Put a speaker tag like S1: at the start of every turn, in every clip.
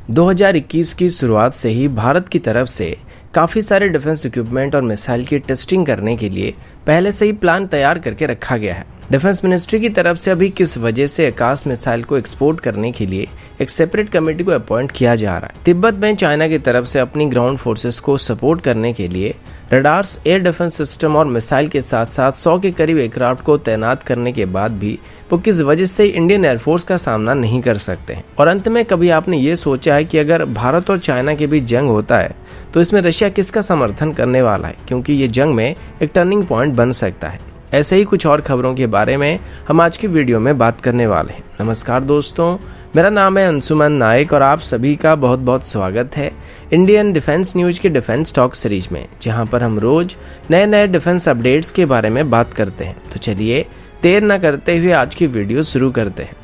S1: 2021 की शुरुआत से ही भारत की तरफ से काफ़ी सारे डिफेंस इक्विपमेंट और मिसाइल की टेस्टिंग करने के लिए पहले से ही प्लान तैयार करके रखा गया है। डिफेंस मिनिस्ट्री की तरफ से अभी किस वजह से आकाश मिसाइल को एक्सपोर्ट करने के लिए एक सेपरेट कमेटी को अपॉइंट किया जा रहा है। तिब्बत में चाइना की तरफ से अपनी ग्राउंड फोर्सेस को सपोर्ट करने के लिए रडार्स, एयर डिफेंस सिस्टम और मिसाइल के साथ साथ 100 के करीब एयरक्राफ्ट को तैनात करने के बाद भी वो किस वजह से इंडियन एयरफोर्स का सामना नहीं कर सकते हैं। और अंत में कभी आपने ये सोचा है कि अगर भारत और चाइना के बीच जंग होता है तो इसमें रशिया किसका समर्थन करने वाला है, क्योंकि ये जंग में एक टर्निंग पॉइंट बन सकता है। ऐसे ही कुछ और खबरों के बारे में हम आज की वीडियो में बात करने वाले हैं। नमस्कार दोस्तों, मेरा नाम है अंशुमन नायक और आप सभी का बहुत बहुत स्वागत है इंडियन डिफेंस न्यूज के डिफेंस टॉक सीरीज में, जहां पर हम रोज नए नए डिफेंस अपडेट्स के बारे में बात करते हैं। तो चलिए देर न करते हुए आज की वीडियो शुरू करते हैं।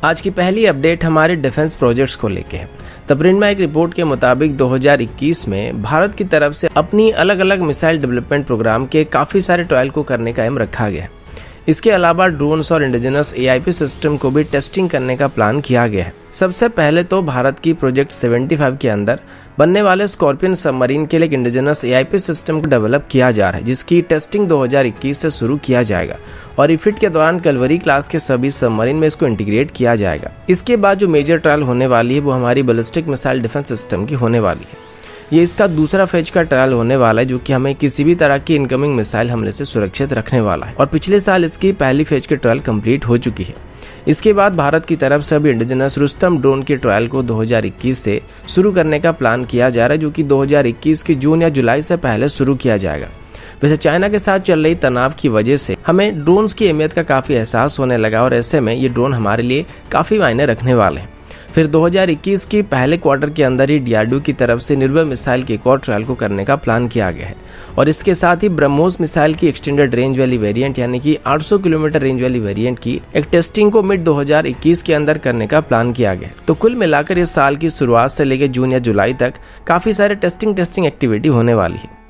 S1: आज की पहली अपडेट हमारे डिफेंस प्रोजेक्ट्स को लेके है। द प्रिंटमा एक रिपोर्ट के मुताबिक 2021 में भारत की तरफ से अपनी अलग अलग मिसाइल डेवलपमेंट प्रोग्राम के काफी सारे ट्रायल को करने का एम रखा गया है। इसके अलावा ड्रोन्स और इंडिजिनस एआईपी सिस्टम को भी टेस्टिंग करने का प्लान किया गया है। सबसे पहले तो भारत की प्रोजेक्ट 75 के अंदर बनने वाले स्कॉर्पियन सबमरीन के लिए इंडिजिनस एआईपी सिस्टम को डेवलप किया जा रहा है, जिसकी टेस्टिंग 2021 से शुरू किया जाएगा और रिफिट के दौरान कलवरी क्लास के सभी सबमरीन में इसको इंटीग्रेट किया जाएगा। इसके बाद जो मेजर ट्रायल होने वाली है वो हमारी बैलिस्टिक मिसाइल डिफेंस सिस्टम की होने वाली है। ये इसका दूसरा फेज का ट्रायल होने वाला है, जो कि हमें किसी भी तरह की इनकमिंग मिसाइल हमले से सुरक्षित रखने वाला है। और पिछले साल इसकी पहली फेज की ट्रायल कंप्लीट हो चुकी है। इसके बाद भारत की तरफ से अभी इंडिजिनस रुस्तम ड्रोन के ट्रायल को 2021 से शुरू करने का प्लान किया जा रहा है, जो कि 2021 की जून या जुलाई से पहले शुरू किया जाएगा। वैसे चाइना के साथ चल रही तनाव की वजह से हमें ड्रोन्स की अहमियत का काफी एहसास होने लगा और ऐसे में ये ड्रोन हमारे लिए काफी मायने रखने वाले हैं। फिर 2021 की पहले क्वार्टर के अंदर ही डीआरडीओ की तरफ से निर्भय मिसाइल के एक और ट्रायल को करने का प्लान किया गया है और इसके साथ ही ब्रह्मोस मिसाइल की एक्सटेंडेड रेंज वाली वेरिएंट यानी कि 800 किलोमीटर रेंज वाली वेरिएंट की एक टेस्टिंग को मिड 2021 के अंदर करने का प्लान किया गया है। तो कुल मिलाकर इस साल की शुरुआत से लेकर जून या जुलाई तक काफी सारे टेस्टिंग एक्टिविटी होने वाली है।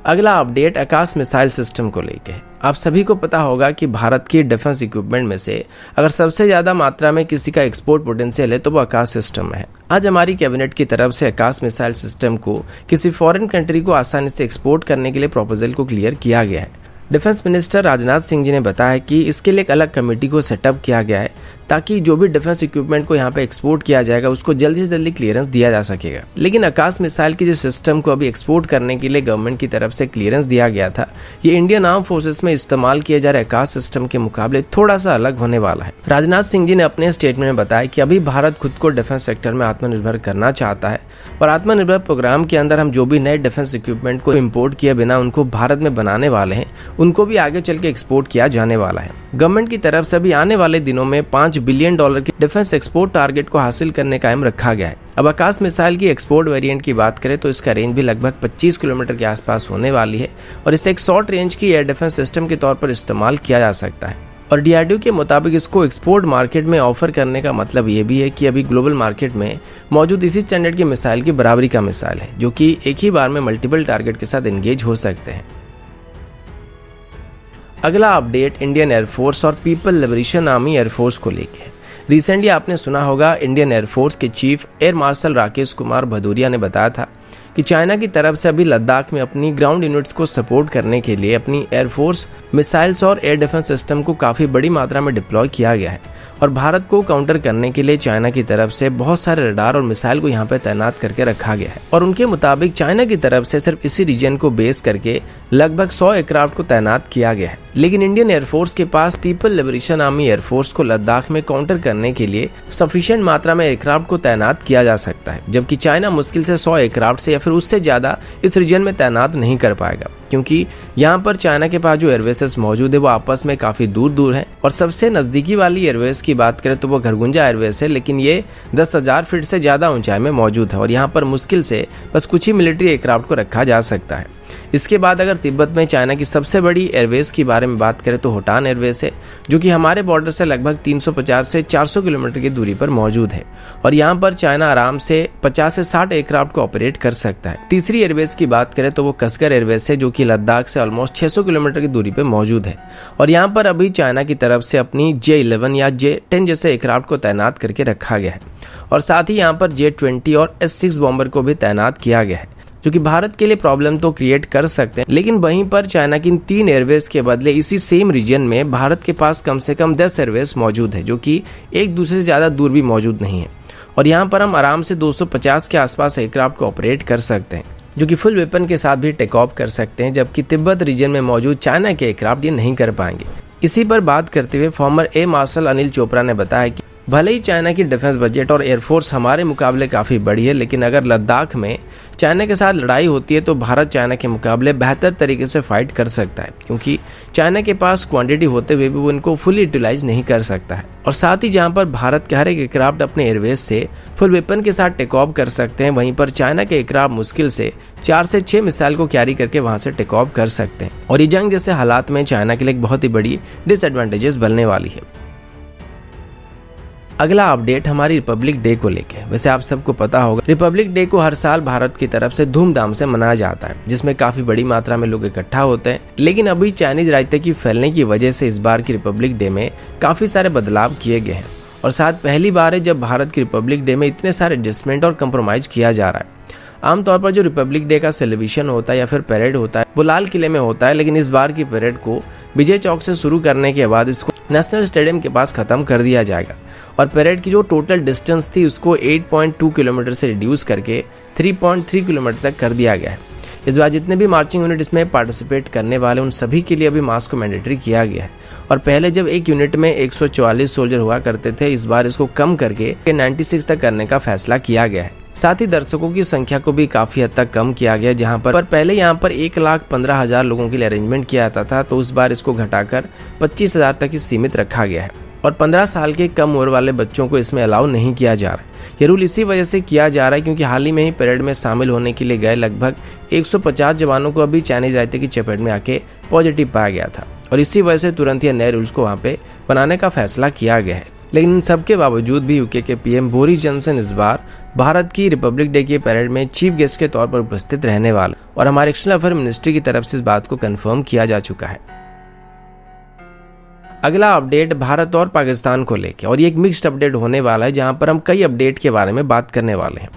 S1: अगला अपडेट आकाश मिसाइल सिस्टम को लेके है। आप सभी को पता होगा कि भारत की डिफेंस इक्विपमेंट में से अगर सबसे ज्यादा मात्रा में किसी का एक्सपोर्ट पोटेंशियल है तो वो आकाश सिस्टम है। आज हमारी कैबिनेट की तरफ से आकाश मिसाइल सिस्टम को किसी फॉरेन कंट्री को आसानी से एक्सपोर्ट करने के लिए प्रपोजल को क्लियर किया गया है। डिफेंस मिनिस्टर राजनाथ सिंह जी ने बताया कि इसके लिए एक अलग कमेटी को सेटअप किया गया है ताकि जो भी डिफेंस इक्विपमेंट को यहाँ पे एक्सपोर्ट किया जाएगा उसको जल्दी से जल्दी क्लियरेंस दिया जा सकेगा। लेकिन आकाश मिसाइल की जो सिस्टम को अभी एक्सपोर्ट करने के लिए गवर्नमेंट की तरफ से क्लियरेंस दिया गया था, ये इंडियन आर्म फोर्सेस में इस्तेमाल किए जा रहे आकाश सिस्टम के मुकाबले थोड़ा सा अलग होने वाला है। राजनाथ सिंह जी ने अपने स्टेटमेंट में बताया कि अभी भारत खुद को डिफेंस सेक्टर में आत्मनिर्भर करना चाहता है और आत्मनिर्भर प्रोग्राम के अंदर हम जो भी नए डिफेंस इक्विपमेंट को इम्पोर्ट किए बिना उनको भारत में बनाने वाले हैं, उनको भी आगे चल के एक्सपोर्ट किया जाने वाला है। गवर्नमेंट की तरफ से भी आने वाले दिनों में $5 बिलियन की डिफेंस एक्सपोर्ट टारगेट को हासिल करने का एम रखा गया है। अब आकाश मिसाइल की एक्सपोर्ट वेरिएंट की बात करें तो इसका रेंज भी लगभग 25 किलोमीटर के आसपास होने वाली है और इसे एक शॉर्ट रेंज की एयर डिफेंस सिस्टम के तौर पर इस्तेमाल किया जा सकता है। और डीआरडीओ के मुताबिक इसको एक्सपोर्ट मार्केट में ऑफर करने का मतलब ये भी है कि अभी ग्लोबल मार्केट में मौजूद इसी स्टैंडर्ड की मिसाइल की बराबरी का मिसाइल है, जो कि एक ही बार में मल्टीपल टारगेट के साथ एंगेज हो सकते हैं। अगला अपडेट इंडियन एयरफोर्स और पीपल लिबरेशन आर्मी एयरफोर्स को लेके है। रिसेंटली आपने सुना होगा इंडियन एयरफोर्स के chief air marshal Rakesh Kumar Bhadauria ने बताया था कि चाइना की तरफ से अभी लद्दाख में अपनी ग्राउंड यूनिट्स को सपोर्ट करने के लिए अपनी एयरफोर्स मिसाइल्स और एयर डिफेंस सिस्टम को काफी बड़ी मात्रा में डिप्लॉय किया गया है और भारत को काउंटर करने के लिए चाइना की तरफ से बहुत सारे रडार और मिसाइल को यहाँ पे तैनात करके रखा गया है। और उनके मुताबिक चाइना की तरफ से सिर्फ इसी रीजन को बेस करके लगभग 100 एयरक्राफ्ट को तैनात किया गया है। लेकिन इंडियन एयरफोर्स के पास पीपल लिबरेशन आर्मी एयरफोर्स को लद्दाख में काउंटर करने के लिए सफिशिएंट मात्रा में एयरक्राफ्ट को तैनात किया जा सकता है, जबकि चाइना मुश्किल से 100 एयरक्राफ्ट से या फिर उससे ज्यादा इस रीजन में तैनात नहीं कर पाएगा, क्योंकि यहाँ पर चाइना के पास जो एयरवेसेस मौजूद है वो आपस में काफी दूर दूर है। और सबसे नजदीकी वाली एयरवेस की बात करें तो वो खरगुंजा एयरवेस है, लेकिन ये 10,000 फीट से ज्यादा ऊंचाई में मौजूद है और यहाँ पर मुश्किल से बस कुछ ही मिलिट्री एयरक्राफ्ट को रखा जा सकता है। इसके बाद अगर तिब्बत में चाइना की सबसे बड़ी एयरवेज की बारे में बात करें तो होटान एयरवेज है, जो कि हमारे बॉर्डर से लगभग 350 से 400 किलोमीटर की दूरी पर मौजूद है और यहाँ पर चाइना आराम से 50 से 60 एयरक्राफ्ट को ऑपरेट कर सकता है। तीसरी एयरवेज की बात करें तो वो कसगर एयरवेज है, जो कि लद्दाख से ऑलमोस्ट 600 किलोमीटर की दूरी पर मौजूद है और यहाँ पर अभी चाइना की तरफ से अपनी J-11 या J-10 जैसे एयरक्राफ्ट को तैनात करके रखा गया है और साथ ही यहाँ पर J-20 और S-6 बॉम्बर को भी तैनात किया गया है, जो कि भारत के लिए प्रॉब्लम तो क्रिएट कर सकते हैं। लेकिन वहीं पर चाइना की इन 3 एयरवेज के बदले इसी सेम रीजन में भारत के पास कम से कम 10 एयरवेज मौजूद है, जो कि एक दूसरे से ज़्यादा दूर भी मौजूद नहीं है और यहाँ पर हम आराम से 250 के आसपास एयरक्राफ्ट को ऑपरेट कर सकते हैं, जो कि फुल वेपन के साथ भी टेक ऑफ कर सकते हैं, जबकि तिब्बत रीजन में मौजूद चाइना के एयरक्राफ्ट ये नहीं कर पाएंगे। इसी पर बात करते हुए farmer air marshal Anil Chopra ने बताया कि भले ही चाइना की डिफेंस बजट और एयरफोर्स हमारे मुकाबले काफ़ी बड़ी है, लेकिन अगर लद्दाख में चाइना के साथ लड़ाई होती है तो भारत चाइना के मुकाबले बेहतर तरीके से फाइट कर सकता है, क्योंकि चाइना के पास क्वांटिटी होते हुए भी वो इनको फुल यूटिलाइज नहीं कर सकता है। और साथ ही जहां पर भारत के हर एक एयरक्राफ्ट अपने एयरवेज से फुल वेपन के साथ टेक ऑफ कर सकते हैं, वहीं पर चाइना के एयरक्राफ्ट मुश्किल से 4 से 6 मिसाइल को कैरी करके वहां से टेक ऑफ कर सकते हैं और ये जंग जैसे हालात में चाइना के लिए एक बहुत ही बड़ी डिसएडवांटेजेस बनने वाली है। अगला अपडेट हमारी रिपब्लिक डे को लेके। वैसे आप सबको पता होगा रिपब्लिक डे को हर साल भारत की तरफ से धूमधाम से मनाया जाता है, जिसमें काफी बड़ी मात्रा में लोग इकट्ठा होते हैं। लेकिन अभी चाइनीज राजनीति की फैलने की वजह से इस बार की रिपब्लिक डे में काफी सारे बदलाव किए गए हैं और शायद पहली बार है जब भारत की रिपब्लिक डे में इतने सारे एडजस्टमेंट और कंप्रोमाइज किया जा रहा है। आमतौर पर जो रिपब्लिक डे का सेलिब्रेशन होता है या फिर परेड होता है वो लाल किले में होता है, लेकिन इस बार की परेड को विजय चौक से शुरू करने के बाद इसको नेशनल स्टेडियम के पास खत्म कर दिया जाएगा और परेड की जो टोटल डिस्टेंस थी उसको 8.2 किलोमीटर से रिड्यूस करके 3.3 किलोमीटर तक कर दिया गया है। इस बार जितने भी मार्चिंग यूनिट इसमें पार्टिसिपेट करने वाले उन सभी के लिए अभी मास्क को मैंडेटरी किया गया है और पहले जब एक यूनिट में 144 सोल्जर हुआ करते थे, इस बार इसको कम करके 96 तक करने का फैसला किया गया है। साथ ही दर्शकों की संख्या को भी काफी हद तक कम किया गया, जहां पर पहले यहां पर 1,15,000 लोगों के लिए अरेंजमेंट किया जाता था, तो इस बार इसको घटाकर 25,000 तक ही सीमित रखा गया है और 15 साल के कम उम्र वाले बच्चों को इसमें अलाउ नहीं किया जा रहा है। ये रूल इसी वजह से किया जा रहा है क्योंकि हाल ही में ही परेड में शामिल होने के लिए गए लगभग 150 जवानों को अभी चाइनीज राजनीति की चपेट में आके पॉजिटिव पाया गया था और इसी वजह से तुरंत ये नए रूल्स को वहाँ पे बनाने का फैसला किया गया है। लेकिन इन सबके बावजूद भी यूके के पीएम बोरिस जॉनसन इस बार भारत की रिपब्लिक डे की परेड में चीफ गेस्ट के तौर पर उपस्थित रहने वाले और हमारे एक्सटर्नल अफेयर मिनिस्ट्री की तरफ से इस बात को कंफर्म किया जा चुका है। अगला अपडेट भारत और पाकिस्तान को लेकर और ये एक मिक्स्ड अपडेट होने वाला है, जहां पर हम कई अपडेट के बारे में बात करने वाले हैं।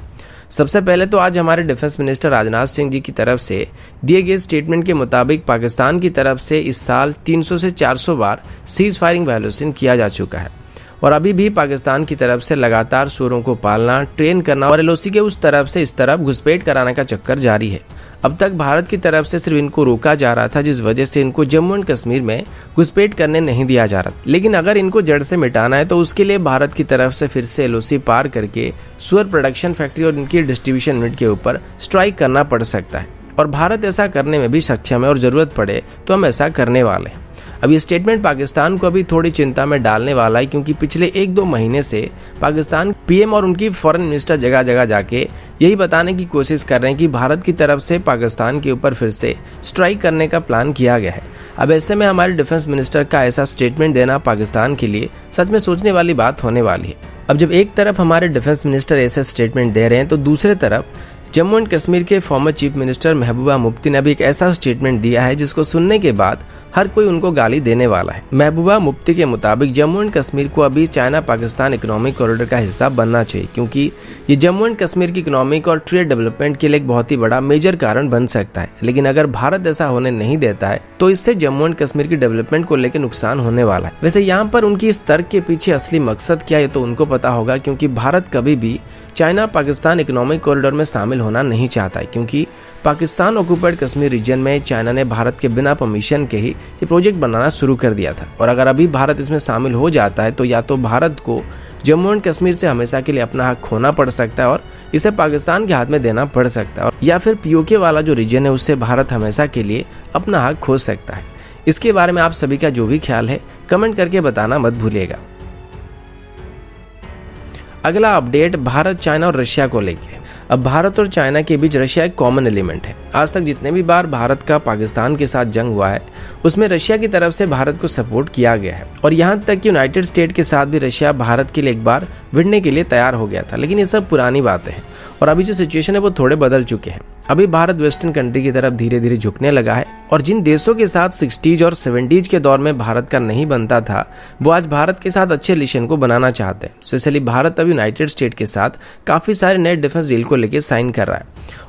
S1: सबसे पहले तो आज हमारे डिफेंस मिनिस्टर राजनाथ सिंह जी की तरफ से दिए गए स्टेटमेंट के मुताबिक पाकिस्तान की तरफ से इस साल 300 से 400 बार सीज फायरिंग वायोलेशन किया जा चुका है और अभी भी पाकिस्तान की तरफ से लगातार सुरों को पालना, ट्रेन करना और एलओसी के उस तरफ से इस तरफ घुसपैठ कराने का चक्कर जारी है। अब तक भारत की तरफ से सिर्फ इनको रोका जा रहा था, जिस वजह से इनको जम्मू एंड कश्मीर में घुसपैठ करने नहीं दिया जा रहा। लेकिन अगर इनको जड़ से मिटाना है तो उसके लिए भारत की तरफ से फिर से एलओसी पार करके सुअर प्रोडक्शन फैक्ट्री और इनकी डिस्ट्रीब्यूशन यूनिट के ऊपर स्ट्राइक करना पड़ सकता है और भारत ऐसा करने में भी सक्षम है और जरूरत पड़े तो हम ऐसा करने वाले हैं। अब ये स्टेटमेंट पाकिस्तान को अभी थोड़ी चिंता में डालने वाला है, क्योंकि पिछले 1-2 महीने से पाकिस्तान पीएम और उनकी फॉरेन मिनिस्टर जगह जगह जाके यही बताने की कोशिश कर रहे हैं कि भारत की तरफ से पाकिस्तान के ऊपर फिर से स्ट्राइक करने का प्लान किया गया है। अब ऐसे में हमारे डिफेंस मिनिस्टर का ऐसा स्टेटमेंट देना पाकिस्तान के लिए सच में सोचने वाली बात होने वाली है। अब जब एक तरफ हमारे डिफेंस मिनिस्टर ऐसे स्टेटमेंट दे रहे हैं तो दूसरे तरफ जम्मू एंड कश्मीर के former chief minister Mehbooba Mufti ने भी एक ऐसा स्टेटमेंट दिया है जिसको सुनने के बाद हर कोई उनको गाली देने वाला है। महबूबा मुफ्ती के मुताबिक जम्मू एंड कश्मीर को अभी चाइना पाकिस्तान इकोनॉमिक कॉरिडोर का हिस्सा बनना चाहिए, क्योंकि ये जम्मू एंड कश्मीर की इकोनॉमिक और ट्रेड डेवलपमेंट के लिए एक बहुत ही बड़ा मेजर कारण बन सकता है। लेकिन अगर भारत ऐसा होने नहीं देता है तो इससे जम्मू एंड कश्मीर की डेवलपमेंट को लेकर नुकसान होने वाला है। वैसे यहाँ पर उनकी इस तर्क के पीछे असली मकसद क्या है तो उनको पता होगा, क्योंकि भारत कभी भी चाइना पाकिस्तान इकोनॉमिक कॉरिडोर में शामिल होना नहीं चाहता है, क्योंकि पाकिस्तान ऑक्युपाइड कश्मीर रीजन में चाइना ने भारत के बिना परमिशन के ही ये प्रोजेक्ट बनाना शुरू कर दिया था और अगर अभी भारत इसमें शामिल हो जाता है तो या तो भारत को जम्मू एंड कश्मीर से हमेशा के लिए अपना हक खोना पड़ सकता है और इसे पाकिस्तान के हाथ में देना पड़ सकता है, और या फिर पीओके वाला जो रीजन है उससे भारत हमेशा के लिए अपना हक खो सकता है। इसके बारे में आप सभी का जो भी ख्याल है कमेंट करके बताना मत भूलिएगा। अगला अपडेट भारत, चाइना और रशिया को लेके। अब भारत और चाइना के बीच रशिया एक कॉमन एलिमेंट है। आज तक जितने भी बार भारत का पाकिस्तान के साथ जंग हुआ है उसमें रशिया की तरफ से भारत को सपोर्ट किया गया है, और यहाँ तक कि यूनाइटेड स्टेट के साथ भी रशिया भारत के लिए एक बार भिड़ने के लिए तैयार हो गया था। लेकिन ये सब पुरानी बातें हैं और अभी जो सिचुएशन है वो थोड़े बदल चुके हैं। अभी भारत वेस्टर्न कंट्री की तरफ धीरे धीरे झुकने लगा है, और जिन देशों के साथ 60s और 70s के दौर में भारत का नहीं बनता था वो आज भारत के साथ अच्छे रिलेशन को बनाना चाहते हैं। स्पेशली भारत अब यूनाइटेड स्टेट के साथ काफी सारे नए डिफेंस डील को लेकर साइन कर रहा है,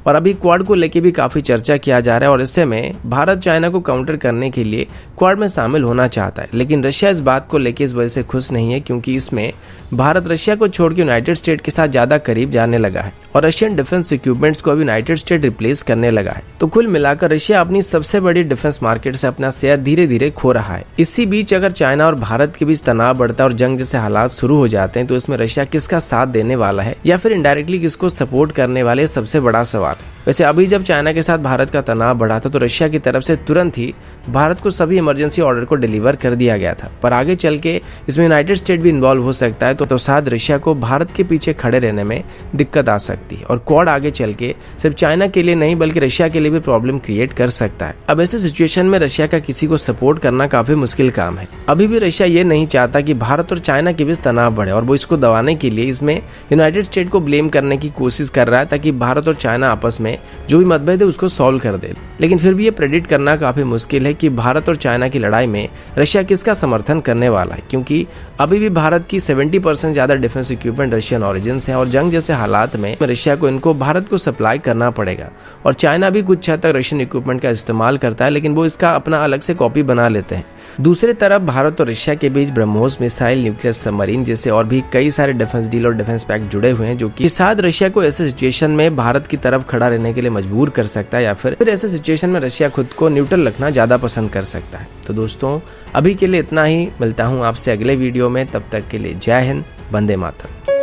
S1: और अभी क्वाड को लेकर भी काफी चर्चा किया जा रहा है। और इससे में भारत चाइना को काउंटर करने के लिए क्वाड में शामिल होना चाहता है, लेकिन रशिया इस बात को लेकर इस वजह से खुश नहीं है, क्योंकि इसमें भारत रशिया को छोड़ के यूनाइटेड स्टेट के साथ ज्यादा करीब जाने लगा है और रशियन डिफेंस इक्विपमेंट्स को अब यूनाइटेड स्टेट रिप्लेस करने लगा है। तो कुल मिलाकर रशिया अपनी सबसे बड़ी डिफेंस मार्केट से अपना शेयर धीरे धीरे खो रहा है। इसी बीच अगर चाइना और भारत के बीच तनाव बढ़ता है और जंग जैसे हालात शुरू हो जाते हैं तो इसमें रशिया किसका साथ देने वाला है या फिर इनडायरेक्टली किसको सपोर्ट करने वाले, सबसे बड़ा सवाल है। वैसे अभी जब चाइना के साथ भारत का तनाव बढ़ा था तो रशिया की तरफ से तुरंत ही भारत को सभी इमरजेंसी ऑर्डर को डिलीवर कर दिया गया था, पर आगे चल के इसमें यूनाइटेड स्टेट भी इन्वॉल्व हो सकता है, तो साथ रशिया को भारत के पीछे खड़े रहने में दिक्कत आ सकती है, और क्वाड आगे चल के सिर्फ चाइना के लिए नहीं बल्कि रशिया के लिए भी प्रॉब्लम क्रिएट कर सकता है। अब ऐसे सिचुएशन में रशिया का किसी को सपोर्ट करना काफी मुश्किल काम है। अभी भी रशिया ये नहीं चाहता कि भारत और चाइना के बीच तनाव बढ़े, और वो इसको दबाने के लिए इसमें यूनाइटेड स्टेट को ब्लेम करने की कोशिश कर रहा है ताकि भारत और चाइना आपस में जो भी मतभेद है उसको सॉल्व कर दे। लेकिन फिर भी ये प्रेडिक्ट करना काफी मुश्किल है कि भारत और चाइना की लड़ाई में रशिया किसका समर्थन करने वाला है, क्योंकि अभी भी भारत की 70% ज्यादा डिफेंस इक्विपमेंट रशियन ऑरिजिन है, और जंग जैसे हालात में रशिया को इनको भारत को सप्लाई करना पड़ेगा। और चाइना भी कुछ हद तक रशियन इक्विपमेंट का इस्तेमाल करता है, लेकिन वो इसका अपना अलग से कॉपी बना लेते हैं। दूसरी तरफ भारत और रशिया के बीच ब्रह्मोस मिसाइल, न्यूक्लियर सबमरीन जैसे और भी कई सारे डिफेंस डील और डिफेंस पैक्ट जुड़े हुए हैं, जो कि शायद रशिया को ऐसे सिचुएशन में भारत की तरफ खड़ा रहने के लिए मजबूर कर सकता है, या फिर ऐसे सिचुएशन में रशिया खुद को न्यूट्रल रखना ज्यादा पसंद कर सकता है। तो दोस्तों अभी के लिए इतना ही, मिलता हूँ आपसे अगले वीडियो में, तब तक के लिए जय हिंद, वंदे मातरम।